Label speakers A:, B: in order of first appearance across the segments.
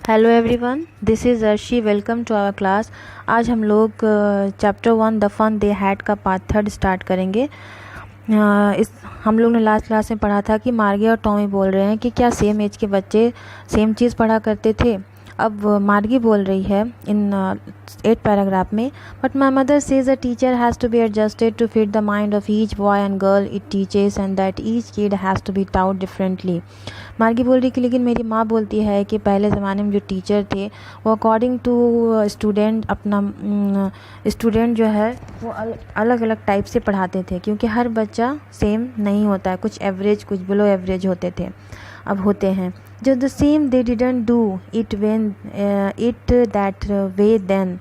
A: Hello everyone, this is Arshi. Welcome to our class. आज हम लोग chapter 1 the fun they had का part 3 start करेंगे। इस हम लोग ने लास्ट क्लास में पढ़ा था कि मार्गी और टॉमी बोल रहे हैं कि क्या सेम एज के बच्चे सेम चीज़ पढ़ा करते थे। अब मार्गी बोल रही है इन 8 पैराग्राफ में, but my mother says a teacher has to be adjusted to fit the mind of each boy and girl it teaches and that each kid has to be taught differently. Margie बोल रही कि लेकिन मेरी माँ बोलती है कि पहले ज़माने में जो टीचर थे वो अकॉर्डिंग टू स्टूडेंट अपना स्टूडेंट जो है वो अलग अलग टाइप से पढ़ाते थे, क्योंकि हर बच्चा सेम नहीं होता है, कुछ एवरेज कुछ बिलो एवरेज होते थे अब होते हैं। जो the same they didn't do it when it that way then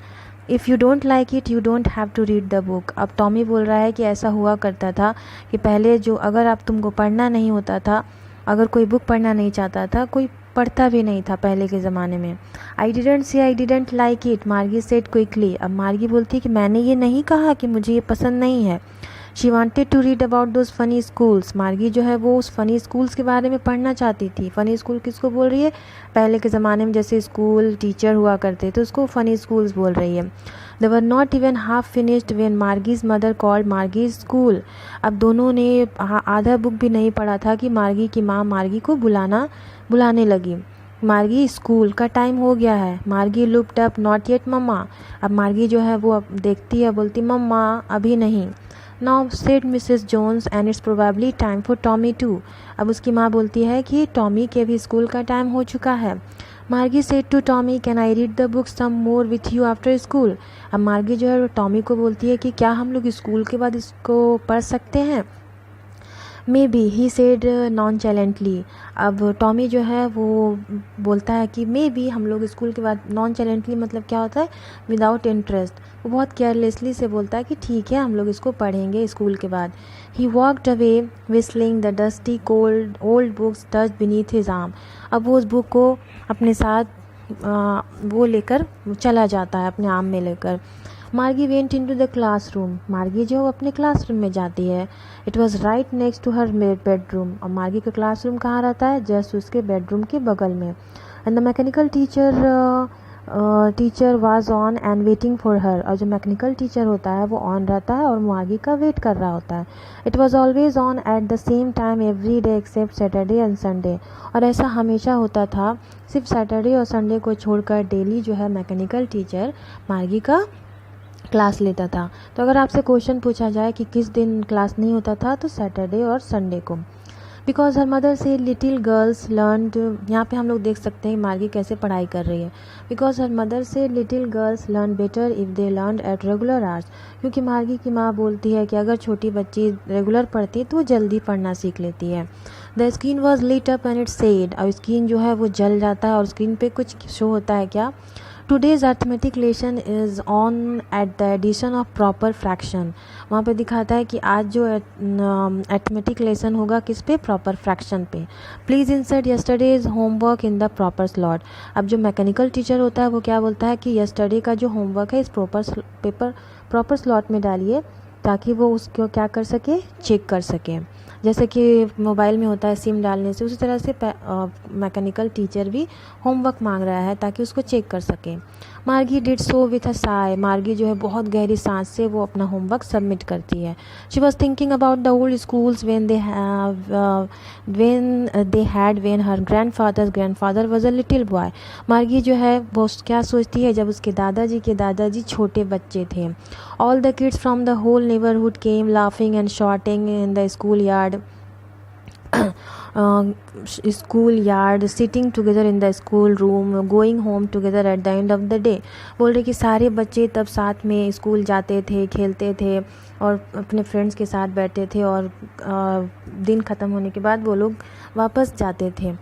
A: if you don't like it you don't have to read the book. अब टॉमी बोल रहा है कि ऐसा हुआ करता था कि पहले जो अगर आप तुमको पढ़ना नहीं होता था, अगर कोई बुक पढ़ना नहीं चाहता था, कोई पढ़ता भी नहीं था पहले के ज़माने में। I didn't say I didn't like it, मार्गी सेड क्विकली। अब मार्गी बोलती है कि मैंने ये नहीं कहा कि मुझे ये पसंद नहीं है। She wanted to read about those funny schools. Margie जो है वो उस फ़नी स्कूल्स के बारे में पढ़ना चाहती थी। फ़नी स्कूल किसको बोल रही है? पहले के ज़माने में जैसे स्कूल टीचर हुआ करते थे उसको फ़नी स्कूल्स बोल रही है। They were not even half finished when Margie's mother called Margie's school. अब दोनों ने आधा बुक भी नहीं पढ़ा था कि मार्गी की माँ मार्गी को बुलाने लगी। मार्गी स्कूल का टाइम हो गया है। मार्गी लुक्ड अप, नॉट येट मम्मा। अब मार्गी जो है वो अब देखती है, बोलती मम्मा अभी नहीं। Now said Mrs Jones and it's probably time for Tommy too. अब उसकी माँ बोलती है कि टॉमी के भी स्कूल का टाइम हो चुका है। Margie said to Tommy can I read the book some more with you after school. अब मार्गी जो है टॉमी को बोलती है कि क्या हम लोग स्कूल के बाद इसको पढ़ सकते हैं। Maybe he said nonchalantly. अब टॉमी जो है वो बोलता है कि मे बी हम लोग स्कूल के बाद, नॉनचैलेंटली मतलब क्या होता है? Without interest. वो बहुत केयरलेसली से बोलता है कि ठीक है हम लोग इसको पढ़ेंगे स्कूल के बाद। He walked away whistling the dusty cold old books touch beneath his arm. अब वो उस बुक को अपने साथ वो लेकर चला जाता है, अपने आर्म में लेकर। Margie went in to the classroom. Margie जो अपने क्लासरूम में जाती है। It was right next to her bedroom. और मार्गी का क्लासरूम कहाँ रहता है? जस्ट उसके बेडरूम के बगल में। And the mechanical teacher was on and waiting for her. और जो मैकेनिकल टीचर होता है वो ऑन रहता है और मार्गी का वेट कर रहा होता है। It was always on at the same time every day except Saturday and Sunday. और ऐसा हमेशा होता था, सिर्फ सैटरडे और संडे को छोड़कर डेली जो है मैकेनिकल टीचर मार्गी का क्लास लेता था। तो अगर आपसे क्वेश्चन पूछा जाए कि किस दिन क्लास नहीं होता था, तो सैटरडे और संडे को। बिकॉज हर मदर से लिटिल गर्ल्स लर्नड, यहाँ पे हम लोग देख सकते हैं मार्गी कैसे पढ़ाई कर रही है। बिकॉज हर मदर से little girls learn better if they learn at regular hours. क्योंकि मार्गी की माँ बोलती है कि अगर छोटी बच्ची रेगुलर पढ़ती है तो वो जल्दी पढ़ना सीख लेती है। The screen was lit up and it's said. और स्क्रीन जो है वो जल जाता है और स्क्रीन पे कुछ शो होता है क्या? Today's arithmetic lesson is on at the addition of proper fraction. वहाँ पे दिखाता है कि आज जो अर्थमेटिक लेसन होगा किस पे? प्रॉपर फ्रैक्शन पे। Please insert yesterday's homework in the proper slot. अब जो मैकेनिकल टीचर होता है वो क्या बोलता है कि यस्टरडे का जो होमवर्क है इस प्रॉपर स्लॉट में डालिए, ताकि वो उसको क्या कर सके? चेक कर सके। जैसे कि मोबाइल में होता है सिम डालने से, उसी तरह से मैकेनिकल टीचर भी होमवर्क मांग रहा है ताकि उसको चेक कर सके। मार्गी did so with a Sai. मार्गी जो है बहुत गहरी सांस से वो अपना होमवर्क सबमिट करती है। She was thinking about the old schools when they had when her grandfather was a little boy. मार्गी जो है वो क्या सोचती है जब उसके दादाजी छोटे बच्चे थे। All the kids from the whole neighbourhood came laughing and shouting in the school yard sitting together in the school room going home together at the end of the day. बोल रहे कि सारे बच्चे तब साथ में स्कूल जाते थे, खेलते थे और अपने फ्रेंड्स के साथ बैठते थे, और दिन ख़त्म होने के बाद वो लोग वापस जाते थे।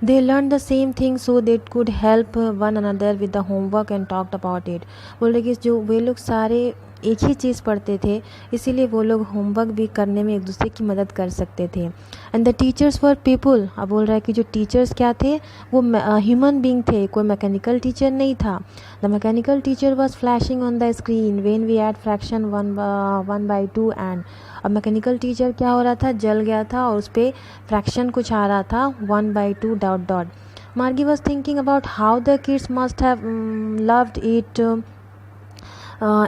A: They learned the same thing so they could help one another with the homework and talked about it. बोल रहे कि जो वे लोग सारे एक ही चीज़ पढ़ते थे, इसीलिए वो लोग होमवर्क भी करने में एक दूसरे की मदद कर सकते थे। And the teachers were people. अब बोल रहा है कि जो टीचर्स क्या थे? वो ह्यूमन बींग थे, कोई मैकेनिकल टीचर नहीं था। The mechanical teacher was flashing on the screen when we add fraction 1/2 and. अब मैकेनिकल टीचर क्या हो रहा था? जल गया था और उस पर फ्रैक्शन कुछ आ रहा था 1/2 ... मार्गी was thinking about how the kids must have loved it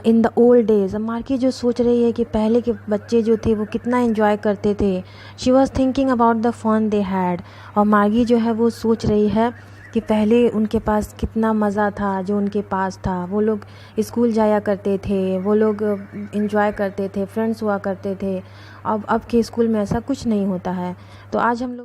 A: in the old days. अब मार्गी जो सोच रही है कि पहले के बच्चे जो थे वो कितना एंजॉय करते थे। She was thinking about the fun they had. और मार्गी जो है वो सोच रही है कि पहले उनके पास कितना मज़ा था जो उनके पास था। वो लोग स्कूल जाया करते थे, वो लोग एंजॉय करते थे, फ्रेंड्स हुआ करते थे। अब के स्कूल में ऐसा कुछ नहीं होता है। तो आज हम लोग